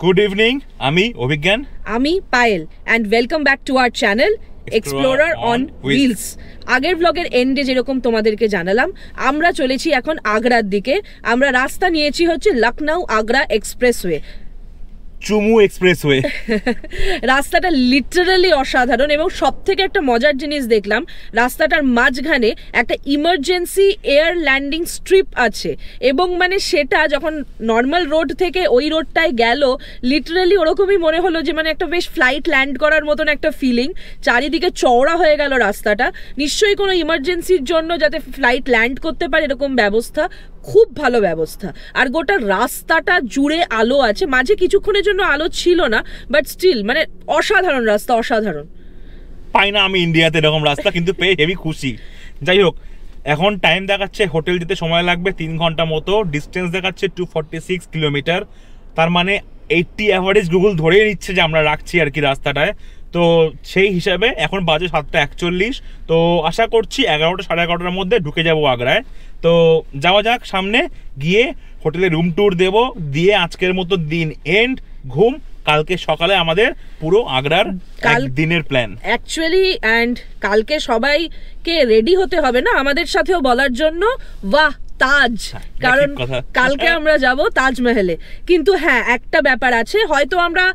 Good evening, আমি অভিজ্ঞান, আমি Payel and welcome back to our channel Explorer on Wheels. আগের ব্লগের এন্ডে যেরকম তোমাদেরকে জানালাম, আমরা চলেছি এখন আগ্রার দিকে। আমরা রাস্তা নিয়েছি হচ্ছে লখনউ আগ্রা এক্সপ্রেসওয়ে, চুমু এক্সপ্রেসওয়ে। রাস্তাটা লিটারালি অসাধারণ এবং সব থেকে একটা মজার জিনিস দেখলাম, রাস্তাটার মাঝখানে একটা ইমার্জেন্সি এয়ার ল্যান্ডিং স্ট্রিপ আছে এবং মানে সেটা যখন নর্মাল রোড থেকে ওই রোডটায় গেল, লিটারালি ওরকমই মনে হলো যে মানে একটা বেশ ফ্লাইট ল্যান্ড করার মতন একটা ফিলিং। চারিদিকে চওড়া হয়ে গেল রাস্তাটা, নিশ্চয়ই কোনো ইমার্জেন্সির জন্য যাতে ফ্লাইট ল্যান্ড করতে পারে এরকম ব্যবস্থা, খুব ভালো ব্যবস্থা। আর গোটা রাস্তাটা জুড়ে আলো আছে, মাঝে কিছুক্ষণের জন্য আলো ছিল না, বাট স্টিল মানে অসাধারণ রাস্তা, অসাধারণ। পাই না আমি ইন্ডিয়াতে এরকম রাস্তা, কিন্তু পেয়ে হেভি খুশি। যাই হোক, এখন টাইম দেখাচ্ছে হোটেল যেতে সময় লাগবে 3 ঘন্টা মতো, ডিস্টেন্স দেখাচ্ছে 246 কিলোমিটার, তার মানে 80 অ্যাভারেজ গুগল ধরেই নিচ্ছে যে আমরা রাখছি আর কি রাস্তাটায়। তো সেই হিসাবে এখন বাজে 7:41, তো আশা করছি 11টা সাড়ে 11টার মধ্যে ঢুকে যাবো আগ্রায়। তো যাওয়া যাক, সামনে গিয়ে হোটেলে রুম ট্যুর দেবো, দিয়ে আজকের মতো দিন এন্ড, ঘুম। কালকে সকালে আমাদের পুরো আগ্রার দিনের প্ল্যান অ্যাকচুয়ালি। অ্যান্ড কালকে সবাইকে রেডি হতে হবে না আমাদের সাথেও বলার জন্য বাহ তাজ, কারণ কালকে আমরা যাব তাজমহলে। কিন্তু হ্যাঁ, একটা ব্যাপার আছে, হয়তো আমরা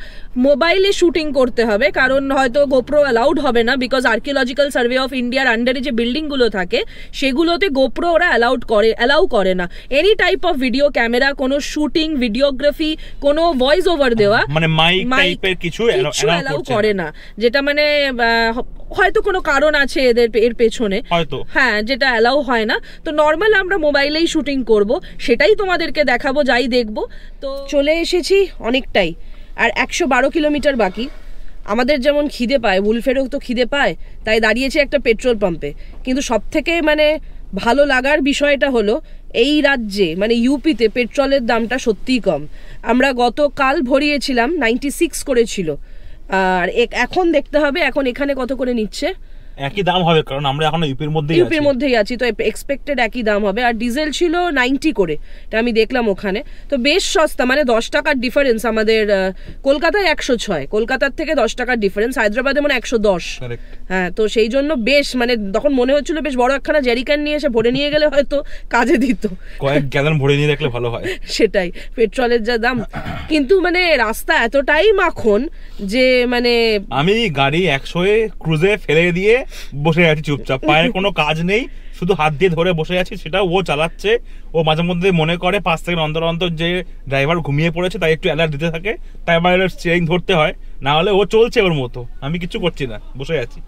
মোবাইলে শুটিং করতে হবে, কারণ হয়তো গোপ্রো অ্যালাউড হবে না, বিকজ আর্কিওলজিক্যাল সার্ভে অফ ইন্ডিয়ার আন্ডারে যে বিল্ডিংগুলো থাকে সেগুলোতে গোপ্রো ওরা অ্যালাউ করে না। Any type of video camera, কোনো শুটিং, ভিডিওগ্রাফি, কোনো ভয়েস ওভার দেওয়া, মানে মাইক টাইপের কিছু অ্যালাউ করে না, যেটা মানে হয়তো কোনো কারণ আছে এর পেছনে হয়তো, হ্যাঁ, যেটা অ্যালাউ হয় না। তো নর্মাল আমরা মোবাইলেই শুটিং করব, সেটাই তোমাদেরকে দেখাবো, যাই দেখবো। তো চলে এসেছি অনেকটাই, আর 112 কিলোমিটার বাকি। আমাদের যেমন খিদে পায়, উলফেরও তো খিদে পায়, তাই দাঁড়িয়েছে একটা পেট্রোল পাম্পে। কিন্তু সব থেকে মানে ভালো লাগার বিষয়টা হলো এই রাজ্যে মানে ইউপিতে পেট্রোলের দামটা সত্যিই কম। আমরা গতকাল ভরিয়েছিলাম 96 করেছিল, আর এখন দেখতে হবে এখন এখানে কত করে নিচ্ছে। একই দাম হবে, কারণ আমরা এখন ইউপির মধ্যেই আছি, তো এক্সপেক্টেড একই দাম হবে। আর ডিজেল ছিল 90 করে, এটা আমি দেখলাম ওখানে, তো বেশ সস্তা, মানে 10 টাকার ডিফারেন্স। আমাদের কলকাতায় 106, কলকাতার থেকে 10 টাকার ডিফারেন্স, হায়দ্রাবাদে মানে 110। হ্যাঁ, তো সেই জন্য বেশ মানে তখন মনে হচ্ছিল বেশ বড় একখানা জেরিক্যান নিয়ে এসে ভরে নিয়ে গেলে হয়তো কাজে দিত, কয়েক গ্যালন ভরে নিয়ে দেখলে ভালো হয়। সেটাই, পেট্রোলের যা দাম। কিন্তু মানে রাস্তা এতটাই মাখন যে মানে আমি গাড়ি 100-এ ক্রুজে ফেলে দিয়ে বসে আছি চুপচাপ, পায়ের কোনো কাজ নেই, শুধু হাত দিয়ে ধরে বসে আছি, সেটা ও চালাচ্ছে। ও মাঝে মধ্যে মনে করে 5 সেকেন্ড অন্তর অন্তর যে ড্রাইভার ঘুমিয়ে পড়েছে, তাই একটু অ্যালার্ট দিতে থাকে, তাই আমার স্টিয়ারিং ধরতে হয়, না হলে ও চলছে ওর মতো, আমি কিছু করছি না, বসে আছি।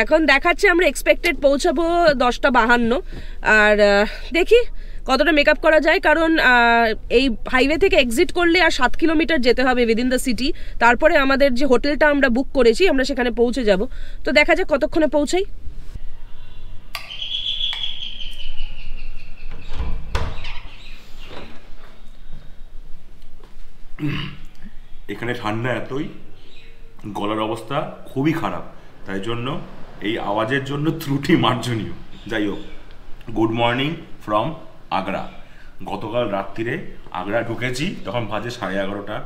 এখন দেখাচ্ছে আমরা এক্সপেক্টেড পৌঁছাবো 10:52, আর দেখি কতটা মেকআপ করা যায়, কারণ এই হাইওয়ে থেকে এক্সিট করলে আর 7 কিলোমিটার যেতে হবে উইদিন দ্য সিটি, তারপরে আমাদের যে হোটেলটা আমরা বুক করেছি আমরা সেখানে পৌঁছে যাব। তো দেখা যাক কতক্ষণে পৌঁছাই। এখানে ঠান্ডা এতই, গলার অবস্থা খুবই খারাপ, তাই জন্য এই আওয়াজের জন্য ত্রুটি মার্জনীয়। যাই হোক, গুড মর্নিং ফ্রম আগ্রা। গতকাল রাত্রিরে আগ্রা ঢুকেছি, তখন বাজে 11:30।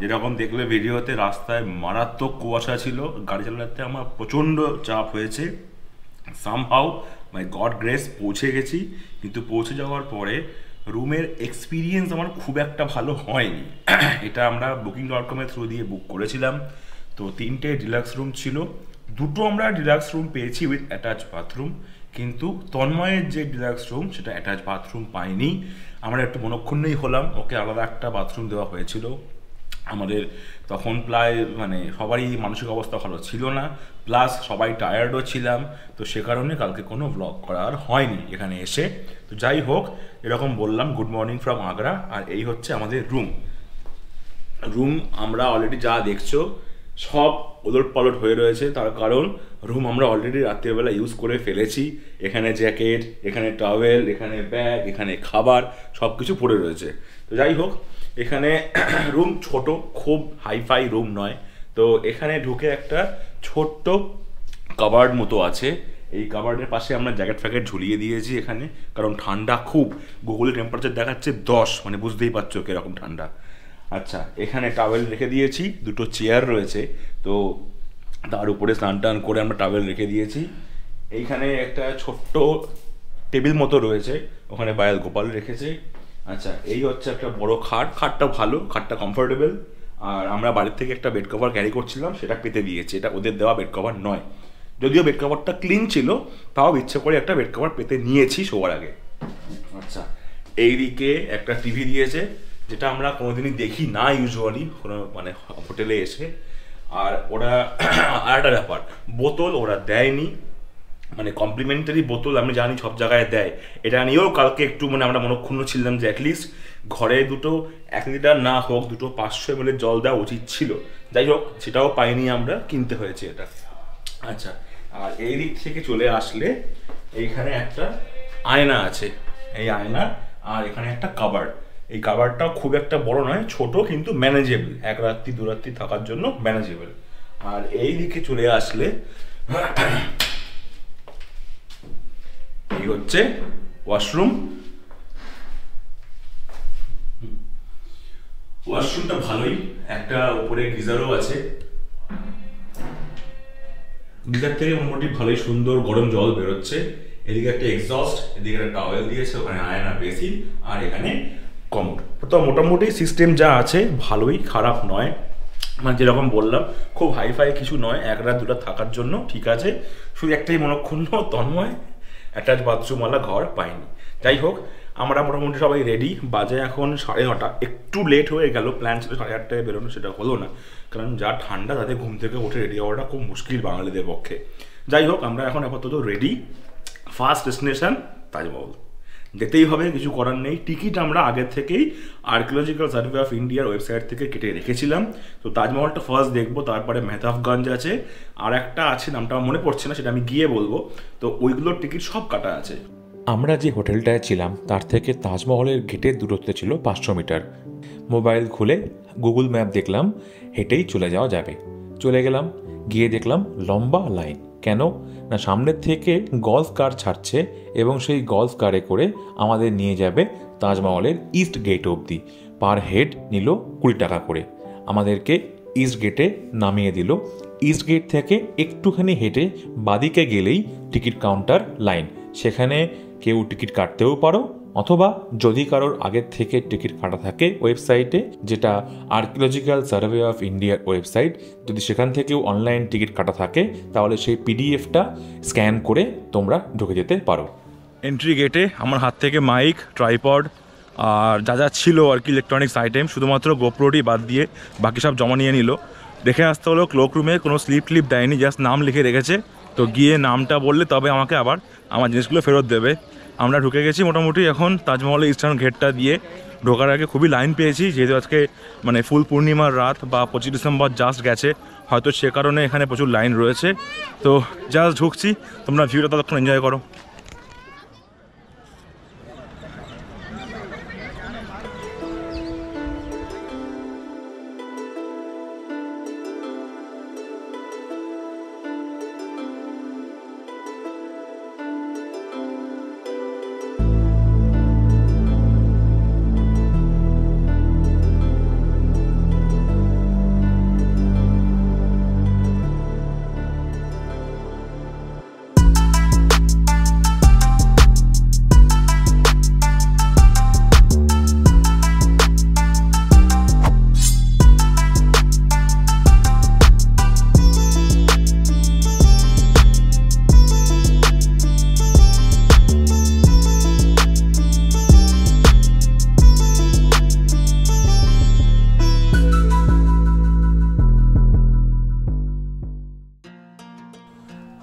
যেরকম দেখলে ভিডিওতে, রাস্তায় মারাত্মক কুয়াশা ছিল, গাড়ি চালাতে আমার প্রচণ্ড চাপ হয়েছে। সামহাউ মাই গড গ্রেস পৌঁছে গেছি, কিন্তু পৌঁছে যাওয়ার পরে রুমের এক্সপিরিয়েন্স আমার খুব একটা ভালো হয়নি। এটা আমরা booking.com-এর থ্রু দিয়ে বুক করেছিলাম, তো 3টে ডিলাক্স রুম ছিল, 2টো আমরা ডিলাক্স রুম পেয়েছি উইথ অ্যাটাচ বাথরুম, কিন্তু তন্ময়ের যে ডিলাক্স রুম সেটা অ্যাটাচ বাথরুম পাইনি। আমরা একটু মনক্ষুণ্ণই হলাম, ওকে আলাদা একটা বাথরুম দেওয়া হয়েছিল। আমাদের তখন প্রায় মানে সবারই মানসিক অবস্থা ভালো ছিল না, প্লাস সবাই টায়ার্ডও ছিলাম, তো সে কারণে কালকে কোনো ব্লগ করার হয়নি এখানে এসে। তো যাই হোক, এরকম বললাম গুড মর্নিং ফ্রম আগ্রা, আর এই হচ্ছে আমাদের রুম। আমরা অলরেডি যা দেখছো সব ওলট পালট হয়ে রয়েছে, তার কারণ রুম আমরা অলরেডি রাত্রিবেলা ইউজ করে ফেলেছি। এখানে জ্যাকেট, এখানে টাওয়েল, এখানে ব্যাগ, এখানে খাবার, সব কিছু পড়ে রয়েছে। তো যাই হোক, এখানে রুম ছোট, খুব হাইফাই রুম নয়। তো এখানে ঢুকে একটা ছোট্ট কাবার্ড মতো আছে, এই কাবার্ডের পাশে আমরা জ্যাকেট ফ্যাকেট ঝুলিয়ে দিয়েছি এখানে, কারণ ঠান্ডা খুব। গুগলে টেম্পারেচার দেখাচ্ছে 10, মানে বুঝতেই পারছো কিরকম ঠান্ডা। আচ্ছা, এখানে টাওয়েল রেখে দিয়েছি, দুটো চেয়ার রয়েছে, তো তার উপরে স্নান টান করে আমরা টাওয়েল রেখে দিয়েছি। এইখানে একটা ছোট্ট টেবিল মতো রয়েছে, ওখানে বায়াল গোপাল রেখেছে। আচ্ছা, এই হচ্ছে একটা বড় খাটটা ভালো, খাটটা কমফোর্টেবল। আর আমরা বাড়ির থেকে একটা বেড কভার ক্যারি করছিলাম, সেটা পেতে দিয়েছি, এটা ওদের দেওয়া বেড কভার নয়। যদিও বেড কভারটা ক্লিন ছিল, তাও ইচ্ছে করে একটা বেড কভার পেতে নিয়েছি শোয়ার আগে। আচ্ছা, এইদিকে একটা টিভি দিয়েছে, যেটা আমরা কোনোদিনই দেখি না ইউজুয়ালি কোনো মানে হোটেলে এসে। আর ওরা আর একটা ব্যাপার, বোতল ওরা দেয়নি, মানে কমপ্লিমেন্টারি বোতল আমি জানি সব জায়গায় দেয়, এটা নিয়েও কালকে একটু মানে আমরা মনক্ষুণ্ণ ছিলাম যে অ্যাটলিস্ট ঘরে দুটো 1 লিটার না হোক দুটো 500 ml জল দেওয়া উচিত ছিল। যাই হোক, সেটাও পাইনি, আমরা কিনতে হয়েছে এটা। আচ্ছা, আর এই দিক থেকে চলে আসলে এইখানে একটা আয়না আছে, এই আয়না, আর এখানে একটা কাবার্ড। এই কাবার্ডটাও খুব একটা বড় নয়, ছোট কিন্তু ম্যানেজেবল, 1 রাত্রি 2 রাত্রি থাকার জন্য ম্যানেজেবল। আর এই দিকে চলে আসলে এই হচ্ছে ওয়াশরুম। ওয়াশরুমটা ভালোই, একটা উপরে গিজারও আছে, গিজার থেকে মোটামুটি ভালোই সুন্দর গরম জল বেরোচ্ছে। এদিকে একটা এক্সস্ট, এদিকে একটা টাওয়েল দিয়েছে, ওখানে আয়না, বেসিন, আর এখানে কমোড। তো মোটামুটি সিস্টেম যা আছে ভালোই, খারাপ নয়। মানে যেরকম বললাম, খুব হাইফাই কিছু নয়, 1 রাত 2 রাত থাকার জন্য ঠিক আছে। শুধু একটাই মনক্ষুণ্ণ, তন্ময় অ্যাটাচ বাথরুমওয়ালা ঘর পাইনি। যাই হোক, আমরা মোটামুটি সবাই রেডি, বাজে এখন 9:30, একটু লেট হয়ে গেল, প্ল্যান ছিল 8:30টায় বেরোনো, সেটা হলো না, কারণ যা ঠান্ডা তাতে ঘুম থেকে উঠে রেডি হওয়াটা খুব মুশকিল বাঙালিদের পক্ষে। যাই হোক, আমরা এখন আপাতত রেডি। ফার্স্ট ডেস্টিনেশন তাজমহল, যেতেই হবে, কিছু করার নেই। টিকিট আমরা আগের থেকেই আর্কিওলজিক্যাল সার্ভে অফ ইন্ডিয়ার ওয়েবসাইট থেকে কেটে রেখেছিলাম। তো তাজমহলটা ফার্স্ট দেখবো, তারপরে মেহতাবগঞ্জ আছে, আর একটা আছে, নামটা মনে পড়ছে না, সেটা আমি গিয়ে বলবো। তো ওইগুলোর টিকিট সব কাটা আছে। আমরা যে হোটেলটায় ছিলাম তার থেকে তাজমহলের গেটের দূরত্ব ছিল 500 মিটার। মোবাইল খুলে গুগল ম্যাপ দেখলাম, হেঁটেই চলে যাওয়া যাবে। চলে গেলাম, গিয়ে দেখলাম লম্বা লাইন। কেন না, সামনের থেকে গলফ কার ছাড়ছে এবং সেই গলফ কারে করে আমাদের নিয়ে যাবে তাজমহলের ইস্ট গেট অবধি। পার হেড নিল 20 টাকা করে। আমাদেরকে ইস্ট গেটে নামিয়ে দিল। ইস্ট গেট থেকে একটুখানি হেঁটে বাদিকে গেলেই টিকিট কাউন্টার লাইন, সেখানে কেউ টিকিট কাটতেও পারো, অথবা যদি কারোর আগের থেকে টিকিট কাটা থাকে ওয়েবসাইটে, যেটা আর্কিওলজিক্যাল সার্ভে অফ ইন্ডিয়ার ওয়েবসাইট, যদি সেখান থেকেও অনলাইন টিকিট কাটা থাকে তাহলে সেই পিডিএফটা স্ক্যান করে তোমরা ঢুকে যেতে পারো। এন্ট্রি গেটে আমার হাত থেকে মাইক, ট্রাইপড আর যা যা ছিল আর কি ইলেকট্রনিক্স আইটেম, শুধুমাত্র গোপ্রোটি বাদ দিয়ে বাকি সব জমা নিয়ে নিল। দেখে আসতে হলো ক্লোক রুমে, কোনো স্লিপ দেয়নি, জাস্ট নাম লিখে রেখেছে। তো গিয়ে নামটা বললে তবে আমাকে আবার আমার জিনিসগুলো ফেরত দেবে। আমরা ঢুকে গেছি মোটামুটি এখন তাজমহলের ইস্টার্ন গেটটা দিয়ে। ঢোকার আগে খুবই লাইন পেয়েছি, যেহেতু আজকে মানে ফুল পূর্ণিমার রাত বা 25 ডিসেম্বর জাস্ট গেছে, হয়তো সে কারণে এখানে প্রচুর লাইন রয়েছে। তো জাস্ট ঢুকছি, তোমরা ভিউটা ততক্ষণ এনজয় করো।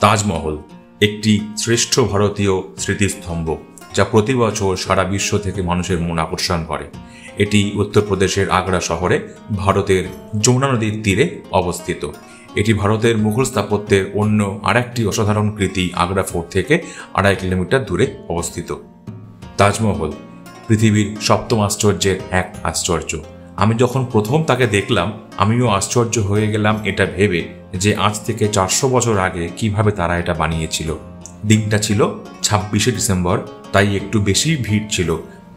তাজমহল একটি শ্রেষ্ঠ ভারতীয় স্মৃতিস্তম্ভ, যা প্রতি বছর সারা বিশ্ব থেকে মানুষের মন আকর্ষণ করে। এটি উত্তরপ্রদেশের আগ্রা শহরে ভারতের যমুনা নদীর তীরে অবস্থিত। এটি ভারতের মুঘল স্থাপত্যের অন্য আরেকটি অসাধারণ কৃতি আগ্রা ফোর্ট থেকে 2.5 কিলোমিটার দূরে অবস্থিত। তাজমহল পৃথিবীর 7ম আশ্চর্যের এক আশ্চর্য। আমি যখন প্রথম তাকে দেখলাম আমিও আশ্চর্য হয়ে গেলাম এটা ভেবে যে আজ থেকে 400 বছর আগে কিভাবে তারা এটা বানিয়েছিল। দিনটা ছিল 26শে ডিসেম্বর, তাই একটু বেশি ভিড় ছিল।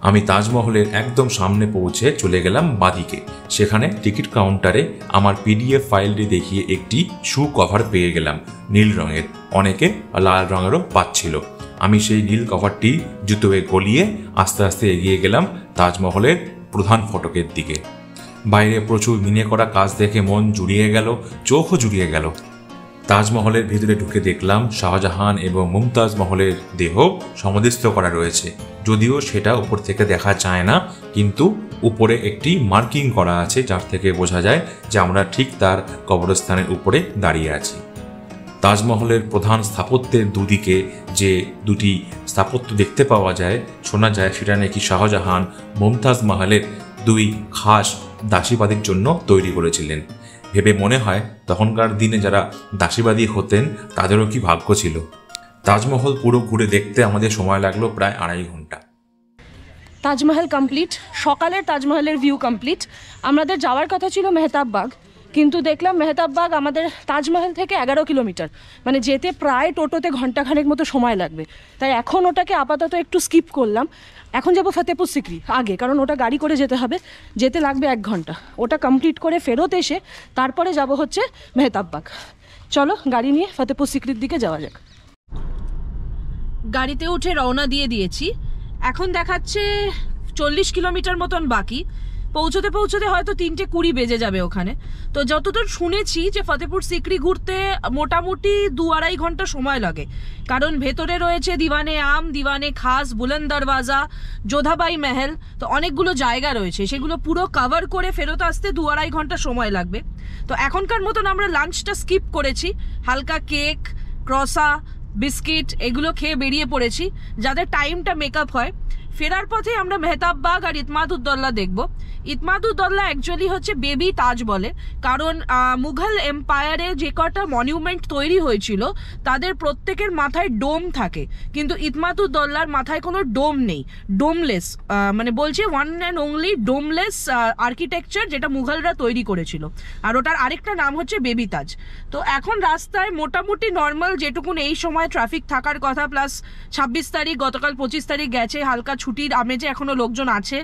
আমি তাজমহলের একদম সামনে পৌঁছে চলে গেলাম বাদিকে। সেখানে টিকিট কাউন্টারে আমার PDF ফাইলটি দেখিয়ে একটি শু কভার পেয়ে গেলাম নীল রঙের, অনেকে লাল রঙেরও পাচ্ছিল। আমি সেই নীল কভারটি জুতোয় গলিয়ে আস্তে আস্তে এগিয়ে গেলাম তাজমহলের প্রধান ফটকের দিকে। বাইরে প্রচুর মিনে করা কাজ দেখে মন জুড়িয়ে গেল, চোখও জুড়িয়ে গেল। তাজমহলের ভিতরে ঢুকে দেখলাম শাহজাহান এবং মুমতাজ মহলের দেহ সমাধিস্থ করা রয়েছে, যদিও সেটা উপর থেকে দেখা যায় না, কিন্তু উপরে একটি মার্কিং করা আছে যার থেকে বোঝা যায় যে আমরা ঠিক তার কবরস্থানের উপরে দাঁড়িয়ে আছি। তাজমহলের প্রধান স্থাপত্যের দুদিকে যে দুটি স্থাপত্য দেখতে পাওয়া যায়, শোনা যায় সেটা নাকি শাহজাহান মুমতাজ মহলের দুই খাস দাসীবাদীর জন্য তৈরি করেছিলেন। ভেবে মনে হয় তখনকার দিনে যারা দাসীবাদী হতেন তাদেরও কি ভাগ্য ছিল। তাজমহল পুরো ঘুরে দেখতে আমাদের সময় লাগলো প্রায় 2.5 ঘন্টা। তাজমহল কমপ্লিট, সকালের তাজমহলের ভিউ কমপ্লিট। আমাদের যাওয়ার কথা ছিল মেহতাব বাগ, কিন্তু দেখলাম মেহতাব বাগ আমাদের তাজমহল থেকে 11 কিলোমিটার, মানে যেতে প্রায় টোটোতে ঘন্টাখানেক মতো সময় লাগবে। তাই এখন ওটাকে আপাতত একটু স্কিপ করলাম। এখন যাব ফতেপুর সিকরি আগে, কারণ ওটা গাড়ি করে যেতে হবে, যেতে লাগবে 1 ঘন্টা। ওটা কমপ্লিট করে ফেরত এসে তারপরে যাব হচ্ছে মেহতাব বাগ। চলো গাড়ি নিয়ে ফতেপুর সিকরির দিকে যাওয়া যাক। গাড়িতে উঠে রওনা দিয়ে দিয়েছি। এখন দেখাচ্ছে 40 কিলোমিটার মতন বাকি। পৌঁছতে পৌঁছতে হয়তো 3:20 বেজে যাবে ওখানে। তো যতদূর শুনেছি যে ফতেপুর সিকরি ঘুরতে মোটামুটি 2-2.5 ঘন্টা সময় লাগে, কারণ ভেতরে রয়েছে দিওয়ানে আম, দিওয়ানে খাস, বুলন্দ দরওয়াজা, যোধাবাই মহল, তো অনেকগুলো জায়গা রয়েছে, সেগুলো পুরো কভার করে ফেরত আসতে 2-2.5 ঘন্টা সময় লাগবে। তো এখনকার মতন আমরা লাঞ্চটা স্কিপ করেছি, হালকা কেক, ক্রসা, বিস্কিট এগুলো খেয়ে বেরিয়ে পড়েছি যাতে টাইমটা মেকআপ হয়। ফেরার পথে আমরা মেহতাব বাগ আর ইতমাদউদ্দৌলা দেখব। ইতমাদউদ্দৌলা অ্যাকচুয়ালি হচ্ছে বেবি তাজ বলে, কারণ মুঘল এম্পায়ারে যে কটা মনিউমেন্ট তৈরি হয়েছিল তাদের প্রত্যেকের মাথায় ডোম থাকে, কিন্তু ইতমাদউদ্দৌলার মাথায় কোনো ডোম নেই, ডোমলেস, মানে বলছে ওয়ান অ্যান্ড অনলি ডোমলেস আর্কিটেকচার যেটা মুঘলরা তৈরি করেছিল, আর ওটার আরেকটা নাম হচ্ছে বেবি তাজ। তো এখন রাস্তায় মোটামুটি নর্মাল যেটুকুন এই সময় ট্রাফিক থাকার কথা, প্লাস 26 তারিখ, গতকাল 25 তারিখ গেছে, হালকা ছুটির আমেজে এখনো লোকজন আছে,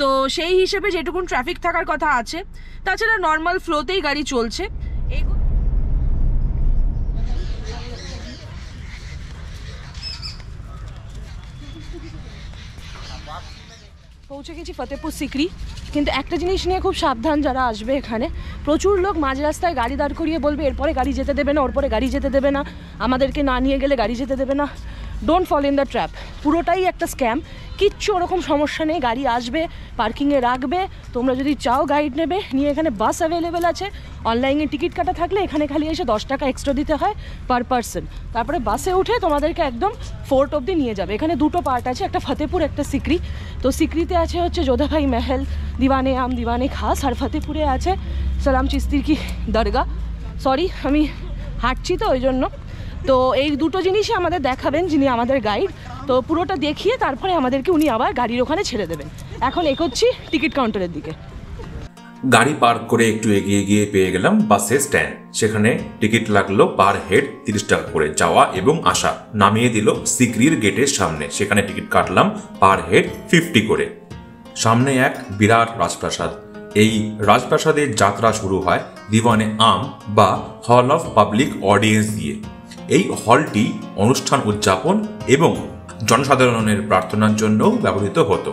তো সেই হিসেবে যেটুকুন ট্রাফিক থাকার কথা আছে। তাছাড়া নর্মাল ফ্লোতেই গাড়ি চলছে। পৌঁছে গেছি ফতেপুর সিকরি, কিন্তু একটা জিনিস নিয়ে খুব সাবধান যারা আসবে এখানে। প্রচুর লোক মাঝ রাস্তায় গাড়ি দাঁড় করিয়ে বলবে এরপরে গাড়ি যেতে দেবে না, ওরপরে গাড়ি যেতে দেবে না, আমাদেরকে না নিয়ে গেলে গাড়ি যেতে দেবে না। Don't fall in the trap, পুরোটাই একটা স্ক্যাম। কিচ্ছু ওরকম সমস্যা নেই, গাড়ি আসবে, পার্কিংয়ে রাখবে। তোমরা যদি চাও গাইড নেবে নিয়ে, এখানে বাস অ্যাভেলেবেল আছে। অনলাইনে টিকিট কাটা থাকলে এখানে খালি এসে 10 টাকা এক্সট্রা দিতে হয় পার পার্সন। তারপরে বাসে উঠে তোমাদেরকে একদম ফোর্ট অবধি নিয়ে যাবে। এখানে দুটো পার্ট আছে, একটা ফতেপুর, একটা সিকরি। তো সিকরিতে আছে হচ্ছে যোধাভাই মহল, দিওয়ানে আম, দিওয়ানে খাস, আর ফতেপুরে আছে সালাম চিস্তির কি দরগা। সরি আমি হাঁটছি তো ওই জন্য। তো এই দুটো জিনিসই আমাদের দেখাবেন যিনি আমাদের গাইড। তো পুরোটা দেখিয়ে তারপরে আমাদেরকে উনি আবার গাড়ির ওখানে ছেড়ে দেবেন। এখন এগোচ্ছি টিকিট কাউন্টারের দিকে। গাড়ি পার্ক করে একটু এগিয়ে গিয়ে পেয়ে গেলাম বাসের স্ট্যান্ড। সেখানে টিকিট লাগলো পার হেড 30 টাকা করে, যাওয়া এবং আসা। নামিয়ে দিল সিকরির গেটের সামনে, সেখানে টিকিট কাটলাম পার হেড 50 করে। সামনে এক বিরাট রাজপ্রাসাদ। এই রাজপ্রাসাদের যাত্রা শুরু হয় দিওয়ানে আম বা হল অফ পাবলিক অডিয়েন্স দিয়ে। এই হলটি অনুষ্ঠান উদযাপন এবং জনসাধারণের প্রার্থনার জন্য ব্যবহৃত হতো।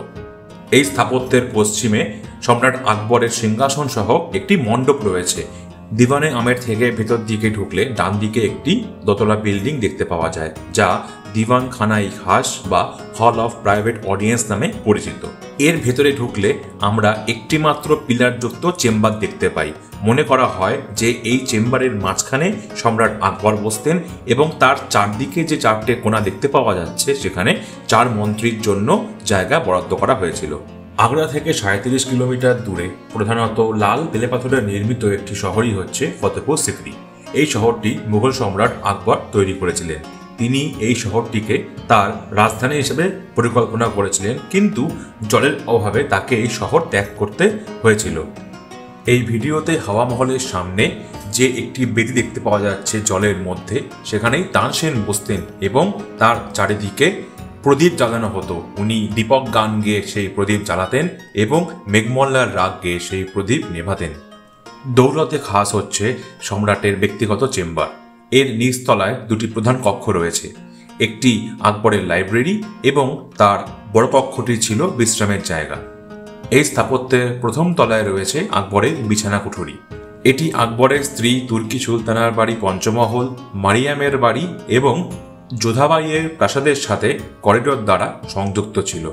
এই স্থাপত্যের পশ্চিমে সম্রাট আকবরের সিংহাসন সহ একটি মণ্ডপ রয়েছে। দিওয়ানে আমের থেকে ভেতর দিকে ঢুকলে ডান দিকে একটি দোতলা বিল্ডিং দেখতে পাওয়া যায়, যা দিওয়ান খানাই খাস বা হল অফ প্রাইভেট অডিয়েন্স নামে পরিচিত। এর ভেতরে ঢুকলে আমরা একটি মাত্র পিলারযুক্ত চেম্বার দেখতে পাই। মনে করা হয় যে এই চেম্বারের মাঝখানে সম্রাট আকবর বসতেন এবং তার চারদিকে যে 4টে কোণা দেখতে পাওয়া যাচ্ছে সেখানে 4 মন্ত্রীর জন্য জায়গা বরাদ্দ করা হয়েছিল। আগ্রা থেকে 37 কিলোমিটার দূরে প্রধানত লাল বেলেপাথরে নির্মিত একটি শহরই হচ্ছে ফতেপুর সিকরি। এই শহরটি মুঘল সম্রাট আকবর তৈরি করেছিলেন। তিনি এই শহরটিকে তার রাজধানী হিসেবে পরিকল্পনা করেছিলেন, কিন্তু জলের অভাবে তাকে এই শহর ত্যাগ করতে হয়েছিল। এই ভিডিওতে হাওয়া মহলের সামনে যে একটি বেদি দেখতে পাওয়া যাচ্ছে জলের মধ্যে, সেখানেই তানসেন বসতেন এবং তার চারিদিকে প্রদীপ জ্বালানো হতো। উনি দীপক গান গেয়ে সেই প্রদীপ জ্বালাতেন এবং মেঘমল্লার রাগ গেয়ে সেই প্রদীপ নেভাতেন। দৌলতে খাস হচ্ছে সম্রাটের ব্যক্তিগত চেম্বার। এর নিচতলায় দুটি প্রধান কক্ষ রয়েছে, একটি আকবরের লাইব্রেরি এবং তার বড় কক্ষটি ছিল বিশ্রামের জায়গা। এই স্থাপত্যের প্রথম তলায় রয়েছে আকবরের বিছানা কুঠুরি। এটি আকবরের স্ত্রী তুর্কি সুলতানার বাড়ি পঞ্চমহল, মারিয়ামের বাড়ি এবং যোধাবাইয়ের প্রাসাদের সাথে করিডোর দ্বারা সংযুক্ত ছিল।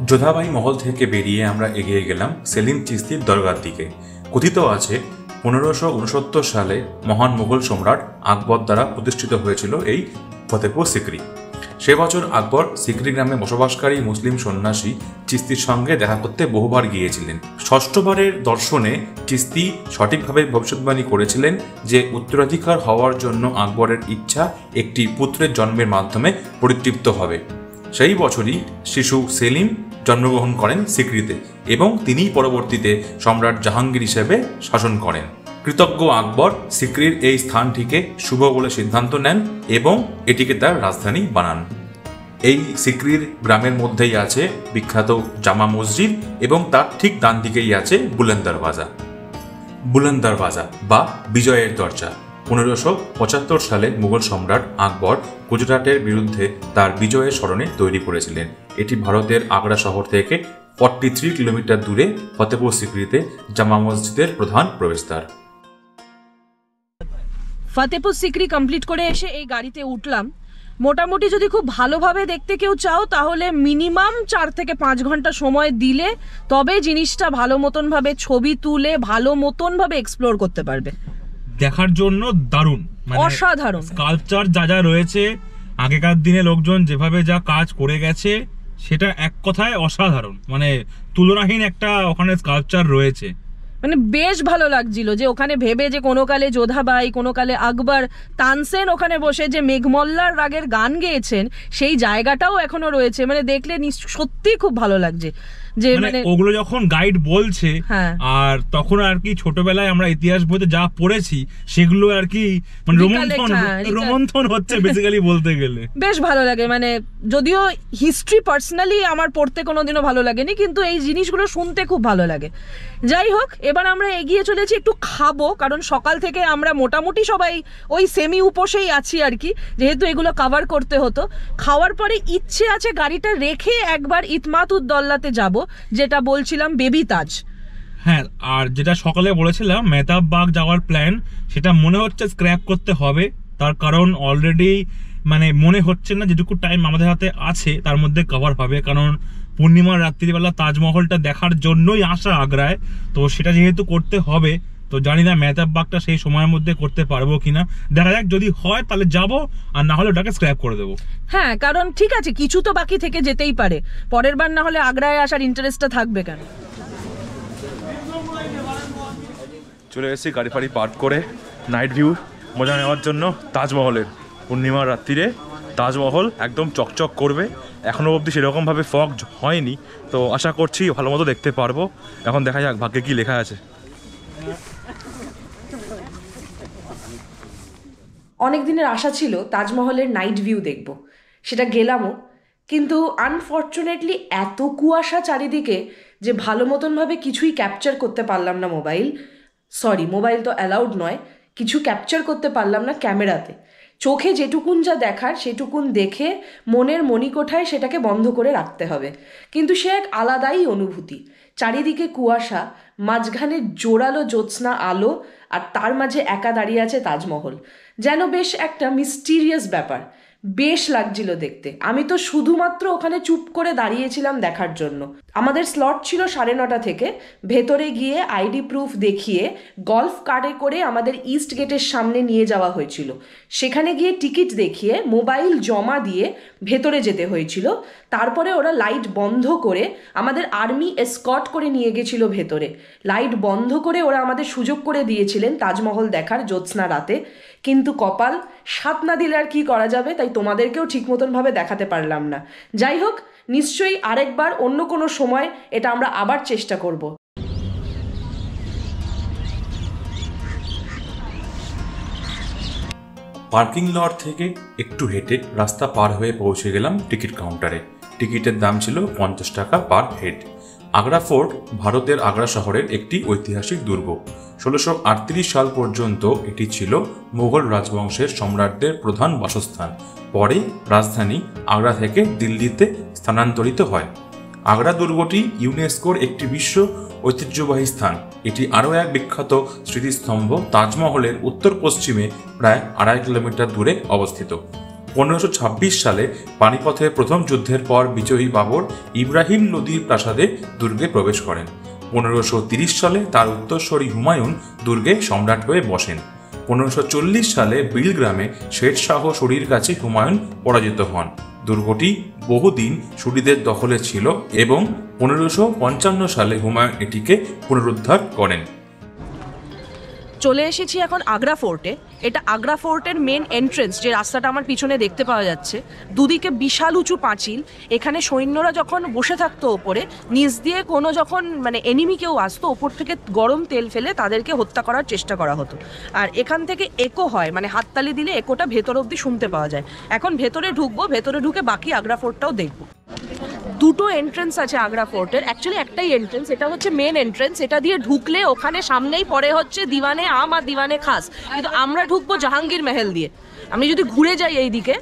যোধাবাই মহল থেকে বেরিয়ে আমরা এগিয়ে গেলাম সেলিম চিশতির দরগার দিকে। কথিত আছে 1569 সালে মহান মুঘল সম্রাট আকবর দ্বারা প্রতিষ্ঠিত হয়েছিল এই ফতেপুর সিকরি। সে বছর আকবর সিকরি গ্রামে বসবাসকারী মুসলিম সন্ন্যাসী চিশতির সঙ্গে দেখা করতে বহুবার গিয়েছিলেন। ষষ্ঠবারের দর্শনে চিশতি সঠিকভাবে ভবিষ্যৎবাণী করেছিলেন যে উত্তরাধিকার হওয়ার জন্য আকবরের ইচ্ছা একটি পুত্রের জন্মের মাধ্যমে পরিতৃপ্ত হবে। সেই বছরই শিশু সেলিম জন্মগ্রহণ করেন সিকরিতে এবং তিনি পরবর্তীতে সম্রাট জাহাঙ্গীর হিসেবে শাসন করেন। কৃতজ্ঞ আকবর সিকরির এই স্থানটিকে শুভ বলে সিদ্ধান্ত নেন এবং এটিকে তার রাজধানী বানান। এই সিকরির গ্রামের মধ্যেই আছে বিখ্যাত জামা মসজিদ এবং তার ঠিক ডান দিকেই আছে বুলন্দ দরওয়াজা। বুলন্দ দরওয়াজা বা বিজয়ের দরজা 1575 সালে মুঘল সম্রাট আকবর গুজরাটের বিরুদ্ধে তার বিজয়ের স্মরণে তৈরি করেছিলেন। এটি ভারতের আগ্রা শহর থেকে 43 কিলোমিটার দূরে ফতেপুর সিকরিতে জামা মসজিদের প্রধান প্রবেশদ্বার। ফতেপুর সিকরি কমপ্লিট করে এসে এই গাড়িতে উঠলাম। মোটামুটি যদি খুব ভালোভাবে দেখতে কেউ চাও তাহলে মিনিমাম 4 থেকে 5 ঘন্টা সময় দিলে তবে জিনিসটা ভালো মতন ভাবে ছবি তুলে ভালো মতন ভাবে এক্সপ্লোর করতে পারবে। দেখার জন্য দারুণ, অসাধারণ স্কাল্পচার যা যা রয়েছে, আগেকার দিনে লোকজন যেভাবে যা কাজ করে গেছে সেটা এক কথায় অসাধারণ, মানে তুলনাহীন একটা ওখানে স্কাল্পচার রয়েছে। মানে বেশ ভালো লাগছিল যে ওখানে ভেবে যে কোনো কালে যোধাবাই, কোনো কালে আকবর, তানসেন ওখানে বসে যে মেঘমল্লার রাগের গান গেয়েছেন সেই জায়গাটাও এখনো রয়েছে। মানে দেখলে সত্যি খুব ভালো লাগছে যে মানে ওগুলো যখন গাইড বলছে। আর তখন আর কি ছোটবেলায় আমরা ইতিহাস বইতে যা পড়েছি সেগুলো আর কি মানে রোমন্থন হচ্ছে বেসিক্যালি বলতে গেলে। বেশ ভালো লাগে। মানে যদিও হিস্ট্রি পার্সোনালি আমার পড়তে কোনোদিনও ভালো লাগেনি, কিন্তু এই জিনিসগুলো শুনতে খুব ভালো লাগে। যাই হোক, এবার আমরা এগিয়ে চলেছি, একটু খাবো, কারণ সকাল থেকে আমরা মোটামুটি সবাই ওই সেমি উপোসেই আছি আর কি, যেহেতু এগুলো কভার করতে হতো। খাওয়ার পরে ইচ্ছে আছে গাড়িটা রেখে একবার ইতমাত-উদ-দৌলাতে যাব, যেটা বলছিলাম বেবি তাজ। হ্যাঁ, আর যেটা সকালে বলেছিলাম মেহতাব বাগ যাওয়ার প্ল্যান, সেটা মনে হচ্ছে স্ক্র্যাপ করতে হবে। তার কারণ অলরেডি মানে মনে হচ্ছে না যেটুকু টাইম আমাদের হাতে আছে তার মধ্যে কভার হবে, কারণ পূর্ণিমার রাত্রিবেলা তাজমহলটা দেখার জন্যই আসা আগ্রায়, তো সেটা যেহেতু করতে হবে, তো জানি না মেহতাব বাগটা সেই সময়ের মধ্যে করতে পারবো কিনা। দেখা যাক, যদি হয় তাহলে যাবো, আর না হলে ওটাকে স্ক্র্যাপ করে দেবো। হ্যাঁ, কারণ ঠিক আছে, কিছু তো বাকি থেকে যেতেই পারে, পরের বার না হলে আগ্রায় আসার ইন্টারেস্টটা থাকবে কেন। চলে এসেছি গাড়ি ফাড়ি পার্ক করে নাইট ভিউ মজা নেওয়ার জন্য তাজমহলের। পূর্ণিমার রাত্রিরে তাজমহল একদম চকচক করবে। এখনও অবধি সেরকমভাবে ফগ হয়নি, তো আশা করছি ভালো মতো দেখতে পারবো। এখন দেখা যাক ভাগ্যে কি লেখা আছে। অনেক দিনের আশা ছিল তাজমহলের নাইট ভিউ দেখব, সেটা গেলামও, কিন্তু আনফর্চুনেটলি এত কুয়াশা চারিদিকে যে ভালো মতনভাবে কিছুই ক্যাপচার করতে পারলাম না। মোবাইল তো অ্যালাউড নয়, কিছু ক্যাপচার করতে পারলাম না ক্যামেরাতে। চোখে যেটুকুন যা দেখার সেটুকুন দেখে মনের মণিকোঠায় সেটাকে বন্ধ করে রাখতে হবে। কিন্তু সে এক আলাদাই অনুভূতি। চারিদিকে কুয়াশা, মাঝখানে জোরালো জ্যোৎস্না আলো, আর তার মাঝে একা দাঁড়িয়ে আছে তাজমহল। যেন বেশ একটা মিস্টিরিয়াস ব্যাপার, বেশ লাগছিল দেখতে। আমি তো শুধুমাত্র ওখানে চুপ করে দাঁড়িয়েছিলাম দেখার জন্য। আমাদের স্লট ছিল 9:30 থেকে। ভেতরে গিয়ে আইডি প্রুফ দেখিয়ে গল্ফ কার্টে করে আমাদের ইস্ট গেটের সামনে নিয়ে যাওয়া হয়েছিল। সেখানে গিয়ে টিকিট দেখিয়ে মোবাইল জমা দিয়ে ভেতরে যেতে হয়েছিল। তারপরে ওরা লাইট বন্ধ করে আমাদের আর্মি এসকর্ট করে নিয়ে গেছিল ভেতরে। লাইট বন্ধ করে ওরা আমাদের সুযোগ করে দিয়েছিলেন তাজমহল দেখার জ্যোৎস্না রাতে। কিন্তু কপাল সাথ না দিলে আর কি করা যাবে, তাই তোমাদেরকেও ঠিক মতনভাবে দেখাতে পারলাম না। যাই হোক, নিশ্চয়ই আরেকবার অন্য কোনো সময় এটা আমরা আবার চেষ্টা করব। পার্কিং লট থেকে একটু হেঁটে রাস্তা পার হয়ে পৌঁছে গেলাম টিকিট কাউন্টারে। টিকিটের দাম ছিল 50 টাকা পার হেড। আগ্রা ফোর্ট ভারতের আগ্রা শহরের একটি ঐতিহাসিক দুর্গ। 1638 সাল পর্যন্ত এটি ছিল মুঘল রাজবংশের সম্রাটদের প্রধান বাসস্থান। পরে রাজধানী আগ্রা থেকে দিল্লিতে স্থানান্তরিত হয়। আগ্রা দুর্গটি ইউনেস্কোর একটি বিশ্ব ঐতিহ্যবাহী স্থান। এটি আরও এক বিখ্যাত স্মৃতিস্তম্ভ তাজমহলের উত্তর পশ্চিমে প্রায় 2.5 কিলোমিটার দূরে অবস্থিত। 1526 সালে পানিপথের প্রথম যুদ্ধের পর বিজয়ী বাবর ইব্রাহিম লোদির প্রাসাদে দুর্গে প্রবেশ করেন। 1530 সালে তার উত্তরসূরি হুমায়ুন দুর্গে সম্রাট হয়ে বসেন। 1540 সালে বিলগ্রামে শের শাহ সুরির কাছে হুমায়ুন পরাজিত হন। দুর্গটি বহুদিন সুরিদের দখলে ছিল এবং 1555 সালে হুমায়ুন এটিকে পুনরুদ্ধার করেন। চলে এসেছি এখন আগ্রা ফোর্টে। এটা আগ্রা ফোর্টের মেন এন্ট্রেন্স, যে রাস্তাটা আমার পিছনে দেখতে পাওয়া যাচ্ছে। দুদিকে বিশাল উঁচু পাঁচিল। এখানে সৈন্যরা যখন বসে থাকতো ওপরে, নিচ দিয়ে কোনো যখন এনিমি কেউ আসতো, ওপর থেকে গরম তেল ফেলে তাদেরকে হত্যা করার চেষ্টা করা হতো। আর এখান থেকে একো হয়, হাততালি দিলে একোটা ভেতর অবধি শুনতে পাওয়া যায়। এখন ভেতরে ঢুকবো, ভেতরে ঢুকে বাকি আগ্রা ফোর্টটাও দেখবো। দুটো এন্ট্রেন্স আছে আগ্রা ফোর্টের, অ্যাকচুয়ালি একটাই এন্ট্রেন্স, এটা হচ্ছে মেন এন্ট্রেন্স। এটা দিয়ে ঢুকলে ওখানে সামনেই পড়ে হচ্ছে দিওয়ানে আম আর দিওয়ানে খাস, কিন্তু আমরা ঢুকবো জাহাঙ্গীর মহল দিয়ে। আমি যদি ঘুরে যাই এই দিকে,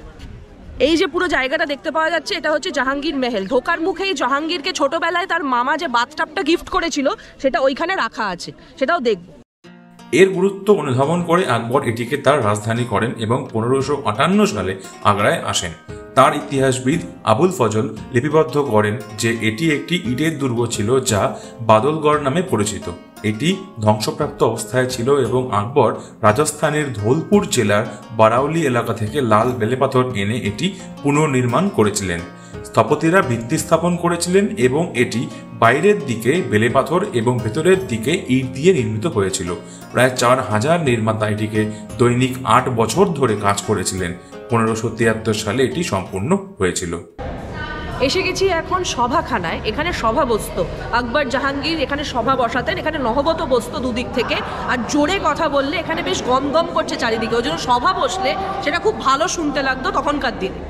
এই যে পুরো জায়গাটা দেখতে পাওয়া যাচ্ছে, এটা হচ্ছে জাহাঙ্গীর মহল। ঢোকার মুখেই জাহাঙ্গীরকে ছোটবেলায় তার মামা যে বাথটাবটা গিফট করেছিল সেটা ওইখানে রাখা আছে, সেটাও দেখব। এর গুরুত্ব অনুধাবন করে আকবর এটিকে তার রাজধানী করেন এবং 1558 সালে আগ্রায় আসেন। তার ইতিহাসবিদ আবুল ফজল লিপিবদ্ধ করেন যে এটি একটি ইটের দুর্গ ছিল যা বাদলগড় নামে পরিচিত। এটি ধ্বংসপ্রাপ্ত অবস্থায় ছিল এবং আকবর রাজস্থানের ধোলপুর জেলার বারাউলি এলাকা থেকে লাল বেলেপাথর এনে এটি পুনর্নির্মাণ করেছিলেন। স্থপতিরা ভিত্তি স্থাপন করেছিলেন এবং এটি বাইরের দিকে বেলেপাথর এবং ভেতরের দিকে ইট দিয়ে নির্মিত হয়েছিল। প্রায় 4000 নির্মাতা এটিকে দৈনিক 8 বছর ধরে কাজ করেছিলেন। 1573 সালে এটি সম্পূর্ণ হয়েছিল। এসে গেছি এখন সভাখানায়। এখানে সভা বসতো, আকবর জাহাঙ্গীর এখানে সভা বসাতেন। এখানে নহবত বসতো দুদিক থেকে, আর জোরে কথা বললে এখানে বেশ গম গম করছে চারিদিকে, ওই জন্য সভা বসলে সেটা খুব ভালো শুনতে লাগতো তখনকার দিনে।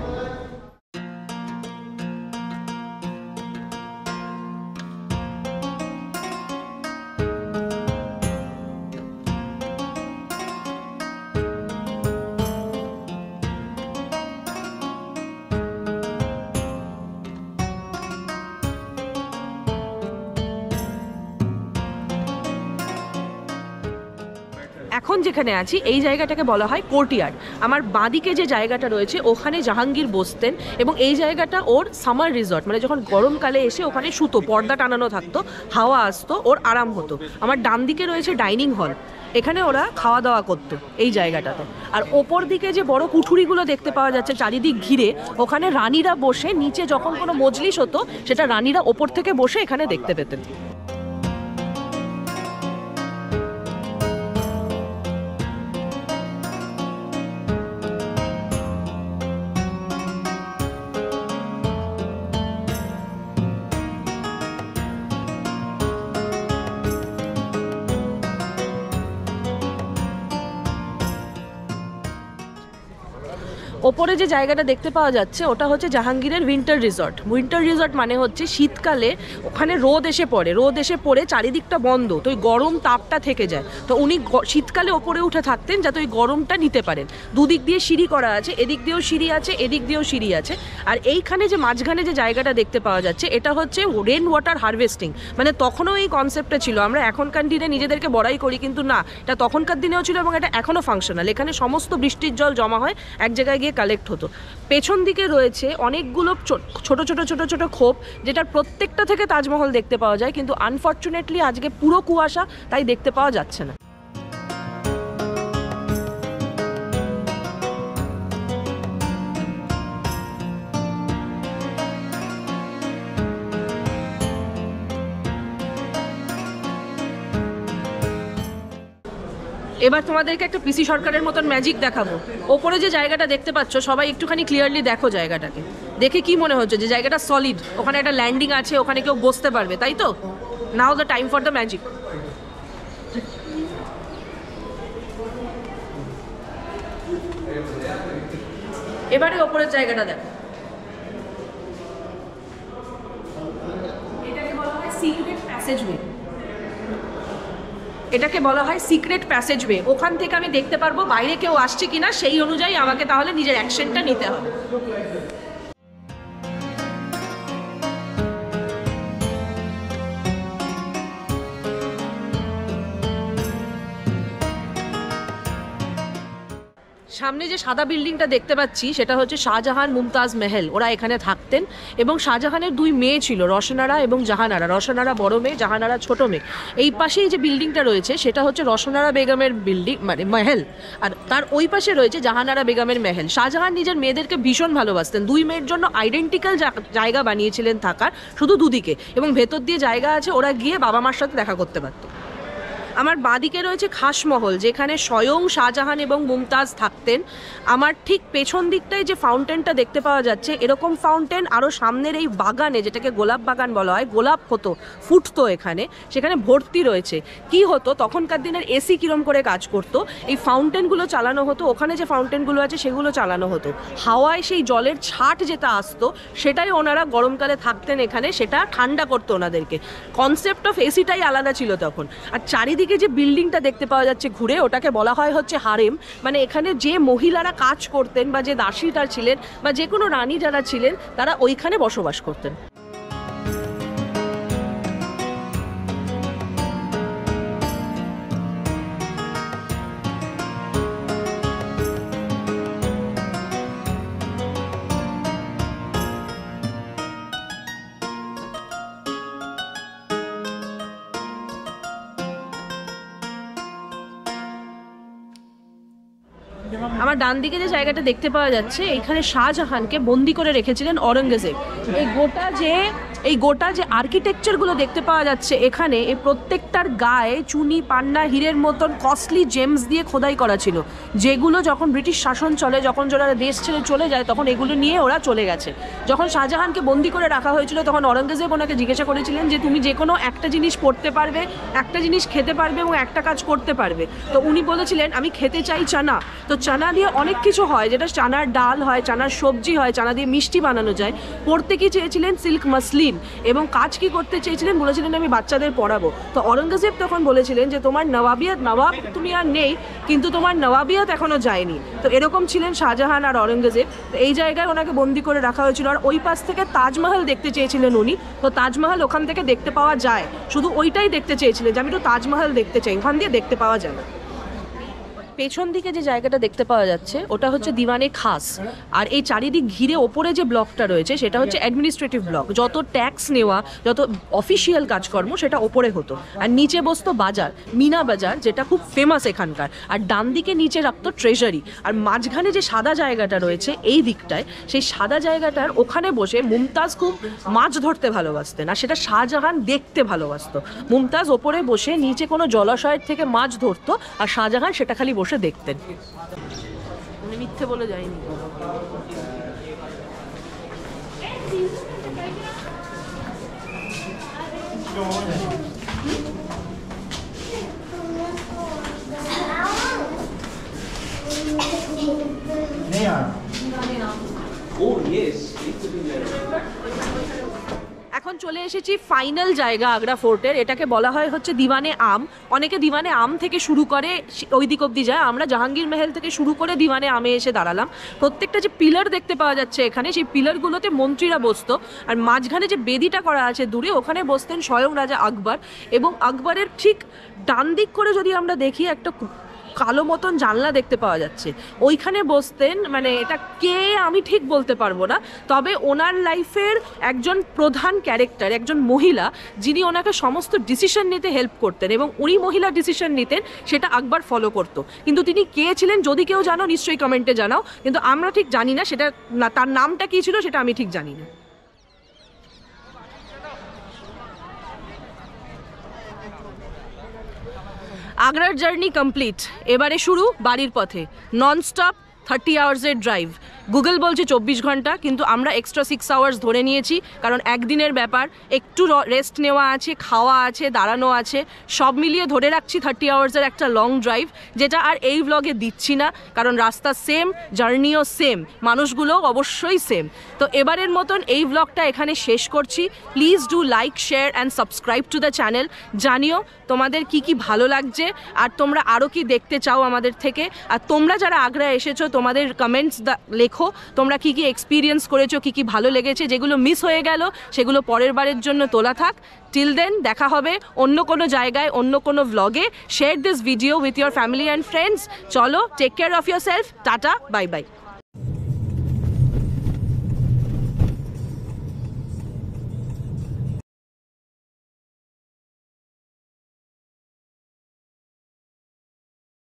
এখন যেখানে আছি এই জায়গাটাকে বলা হয় কোর্টইয়ার্ড। আমার বাঁদিকে যে জায়গাটা রয়েছে ওখানে জাহাঙ্গীর বসতেন এবং এই জায়গাটা ওর সামার রিসর্ট, যখন গরমকালে এসে ওখানে শুতো, পর্দা টানানো থাকতো, হাওয়া আসতো, ওর আরাম হতো। আমার ডান দিকে রয়েছে ডাইনিং হল, এখানে ওরা খাওয়া দাওয়া করতো এই জায়গাটাতে। আর ওপর দিকে যে বড় কুঠুরিগুলো দেখতে পাওয়া যাচ্ছে চারিদিক ঘিরে, ওখানে রানীরা বসে, নিচে যখন কোনো মজলিস হতো সেটা রানীরা ওপর থেকে বসে এখানে দেখতে পেতেন। ওপরে যে জায়গাটা দেখতে পাওয়া যাচ্ছে ওটা হচ্ছে জাহাঙ্গীরের উইন্টার রিসর্ট। উইন্টার রিসর্ট মানে হচ্ছে শীতকালে ওখানে রোদ এসে পড়ে চারিদিকটা বন্ধ, তো ওই গরম তাপটা থেকে যায়। তো উনি শীতকালে ওপরে উঠে থাকতেন যাতে ওই গরমটা নিতে পারেন। দুদিক দিয়ে সিঁড়ি করা আছে, এদিক দিয়েও সিঁড়ি আছে, এদিক দিয়েও সিঁড়ি আছে। আর এইখানে যে মাঝখানে যে জায়গাটা দেখতে পাওয়া যাচ্ছে এটা হচ্ছে রেন ওয়াটার হারভেস্টিং। তখনও এই কনসেপ্টটা ছিল। আমরা এখনকার দিনে নিজেদেরকে বড়াই করি, কিন্তু না, এটা তখনকার দিনেও ছিল এবং এটা এখনও ফাংশনাল। এখানে সমস্ত বৃষ্টির জল জমা হয়, এক জায়গায় গিয়ে কালেক্ট হতো। পেছন দিকে রয়েছে অনেকগুলো ছোট ছোট ছোট ছোট খোপ, যেটার প্রত্যেকটা থেকে তাজমহল দেখতে পাওয়া যায়, কিন্তু আনফর্চুনেটলি আজকে পুরো কুয়াশা, তাই দেখতে পাওয়া যাচ্ছে না। এবার তোমাদেরকে একটা পিসি সরকারের মতন ম্যাজিক দেখাবো। ওপরে যে জায়গাটা দেখতে পাচ্ছ, সবাই একটুখানি ক্লিয়ারলি দেখো জায়গাটাকে। দেখে কি মনে হচ্ছে যে জায়গাটা সলিড, ওখানে একটা ল্যান্ডিং আছে, ওখানে কেউ বসতে পারবে, তাই তো? Now the time for the magic. এবারে ওপরের জায়গাটা দেখো, এটাকে বলা হয় সিক্রেট প্যাসেজওয়ে। এটাকে বলা হয় সিক্রেট প্যাসেজওয়ে। ওখান থেকে আমি দেখতে পারবো বাইরে কেউ আসছে কিনা, সেই অনুযায়ী আমাকে তাহলে নিজের অ্যাকশনটা নিতে হবে। সামনে যে সাদা বিল্ডিংটা দেখতে পাচ্ছি সেটা হচ্ছে শাহজাহান মুমতাজ মেহেল, ওরা এখানে থাকতেন। এবং শাহজাহানের 2 মেয়ে ছিল, রসনারা এবং জাহানারা। রসনারা বড় মেয়ে, জাহানারা ছোট মেয়ে। এই পাশেই যে বিল্ডিংটা রয়েছে সেটা হচ্ছে রসনারা বেগমের বিল্ডিং, মানে মেহেল, আর তার ওই পাশে রয়েছে জাহানারা বেগমের মেহেল। শাহজাহান নিজের মেয়েদেরকে ভীষণ ভালোবাসতেন, 2 মেয়ের জন্য আইডেন্টিক্যাল জায়গা বানিয়েছিলেন থাকার, শুধু দুদিকে, এবং ভেতর দিয়ে জায়গা আছে ওরা গিয়ে বাবা মার সাথে দেখা করতে পারত। আমার বাঁদিকে রয়েছে খাসমহল, যেখানে স্বয়ং শাহজাহান এবং মুমতাজ থাকতেন। আমার ঠিক পেছন দিকটায় যে ফাউন্টেনটা দেখতে পাওয়া যাচ্ছে, এরকম ফাউন্টেন আরও সামনের এই বাগানে, যেটাকে গোলাপ বাগান বলা হয়, গোলাপ হতো, ফুটতো এখানে, সেখানে ভর্তি রয়েছে। কি হতো তখনকার দিনের এসি কিরম করে কাজ করতো, এই ফাউন্টেনগুলো চালানো হতো, ওখানে যে ফাউন্টেনগুলো আছে সেগুলো চালানো হতো। হাওয়ায় সেই জলের ছাট যেটা আসতো সেটাই ওনারা গরমকালে থাকতেন এখানে, সেটা ঠান্ডা করতো ওনাদেরকে। কনসেপ্ট অফ এসিটাই আলাদা ছিল তখন। আর চারিদিকে যে বিল্ডিংটা দেখতে পাওয়া যাচ্ছে ঘুরে, ওটাকে বলা হয় হচ্ছে হারেম। মানে এখানে যে মহিলারা কাজ করতেন বা যে দাসীরা ছিলেন বা যে কোনো রানী যারা ছিলেন তারা ওইখানে বসবাস করতেন। আমার ডান দিকে যে জায়গাটা দেখতে পাওয়া যাচ্ছে, এখানে শাহজাহানকে বন্দি করে রেখেছিলেন অরঙ্গজেব। এই গোটা যে আর্কিটেকচারগুলো দেখতে পাওয়া যাচ্ছে এখানে, এই প্রত্যেকটার গায়ে চুনি, পান্না, হীরের মতন কস্টলি জেমস দিয়ে খোদাই করা ছিল, যেগুলো যখন ব্রিটিশ শাসন চলে, যখন যারা দেশ ছেড়ে চলে যায়, তখন এগুলো নিয়ে ওরা চলে গেছে। যখন শাহজাহানকে বন্দি করে রাখা হয়েছিল তখন অরঙ্গজেব ওনাকে জিজ্ঞাসা করেছিলেন যে তুমি যে কোনো একটা জিনিস পড়তে পারবে, একটা জিনিস খেতে পারবে এবং একটা কাজ করতে পারবে। তো উনি বলেছিলেন আমি খেতে চাই চানা। তো চানা দিয়ে অনেক কিছু হয়, যেটা চানার ডাল হয়, চানার সবজি হয়, চানা দিয়ে মিষ্টি বানানো যায়। পড়তে কি চেয়েছিলেন? Silk muslin. এবং কাজ কি করতে চেয়েছিলেন? বলেছিলেন আমি বাচ্চাদের পড়াবো। তো অরঙ্গজেব তখন বলেছিলেন যে তোমার নবাব তুমি আর নেই, কিন্তু তোমার নবাবিয়াত এখনো যায়নি। তো এরকম ছিলেন শাহজাহান আর অরঙ্গজেব। তো এই জায়গায় ওনাকে বন্দি করে রাখা হয়েছিল। আর ওই পাশ থেকে তাজমহল দেখতে চেয়েছিলেন উনি। তো তাজমহল ওখান থেকে দেখতে পাওয়া যায়, শুধু ওইটাই দেখতে চেয়েছিলেন যে আমি একটু তাজমহল দেখতে চাই, ওখান দিয়ে দেখতে পাওয়া যায় না। পেছন দিকে যে জায়গাটা দেখতে পাওয়া যাচ্ছে ওটা হচ্ছে দিওয়ানে খাস। আর এই চারিদিক ঘিরে ওপরে যে ব্লকটা রয়েছে সেটা হচ্ছে অ্যাডমিনিস্ট্রেটিভ ব্লক। যত ট্যাক্স নেওয়া, যত অফিসিয়াল কাজকর্ম সেটা ওপরে হতো। আর নিচে বসতো বাজার, মিনা বাজার, যেটা খুব ফেমাস এখানকার। আর ডান দিকে নিচে রাখতো ট্রেজারি। আর মাঝখানে যে সাদা জায়গাটা রয়েছে এই দিকটায়, সেই সাদা জায়গাটার ওখানে বসে মুমতাজ খুব মাছ ধরতে ভালোবাসতেন, আর সেটা শাহজাহান দেখতে ভালোবাসতো। মুমতাজ ওপরে বসে নিচে কোনো জলাশয়ের থেকে মাছ ধরতো, আর শাহজাহান সেটা খালি বসে দেখতেন। উনি মিথ্যে বলে যায়নি। এখন চলে এসেছি ফাইনাল জায়গা আগ্রা ফোর্টের। এটাকে বলা হয় হচ্ছে দিওয়ানে আম। অনেকে দিওয়ানে আম থেকে শুরু করে ওই দিক অব্দি যায়, আমরা জাহাঙ্গীর মহল থেকে শুরু করে দিওয়ানে আমে এসে দাঁড়ালাম। প্রত্যেকটা যে পিলার দেখতে পাওয়া যাচ্ছে এখানে, সেই পিলারগুলোতে মন্ত্রীরা বসতো। আর মাঝখানে যে বেদিটা করা আছে দূরে, ওখানে বসতেন স্বয়ং রাজা আকবর। এবং আকবরের ঠিক ডান দিক করে যদি আমরা দেখি, একটা কালো মতন জানলা দেখতে পাওয়া যাচ্ছে, ওইখানে বসতেন। মানে এটা কে আমি ঠিক বলতে পারবো না, তবে ওনার লাইফের একজন প্রধান ক্যারেক্টার, একজন মহিলা, যিনি ওনাকে সমস্ত ডিসিশন নিতে হেল্প করতেন। এবং উনি মহিলা ডিসিশন নিতেন, সেটা আকবর ফলো করতো। কিন্তু তিনি কে ছিলেন যদি কেউ জানো নিশ্চয়ই কমেন্টে জানাও, কিন্তু আমরা ঠিক জানি না সেটা, তার নামটা কী ছিল সেটা আমি ঠিক জানি না। আগ্রার জার্নি কমপ্লিট, এবারে শুরু বাড়ির পথে। নন স্টপ 30 আওয়ার্সের ড্রাইভ। গুগল বলছে 24 ঘন্টা, কিন্তু আমরা এক্সট্রা 6 আওয়ার্স ধরে নিয়েছি, কারণ একদিনের ব্যাপার, একটু রেস্ট নেওয়া আছে, খাওয়া আছে, দাঁড়ানো আছে, সব মিলিয়ে ধরে রাখছি 30 আওয়ার্সের একটা লং ড্রাইভ, যেটা আর এই ব্লগে দিচ্ছি না, কারণ রাস্তা সেম, জার্নিও সেম, মানুষগুলো অবশ্যই সেম। তো এবারের মতন এই ব্লগটা এখানে শেষ করছি। Please do like, share and subscribe to the channel. জানিও তোমাদের কি কি ভালো লাগছে, আর তোমরা আরও কি দেখতে চাও আমাদের থেকে। আর তোমরা যারা আগ্রা এসেছো, তোমাদের কমেন্টস লেখো, তোমরা কি কি এক্সপিরিয়েন্স করেছো, কি কি ভালো লেগেছে, যেগুলো মিস হয়ে গেল সেগুলো পরের বারের জন্য তোলা থাক। টিল দেন দেখা হবে অন্য কোনো জায়গায়, অন্য কোনো ভ্লগে। Share this video with your family and friends. চলো, take care of yourself, tata, bye by.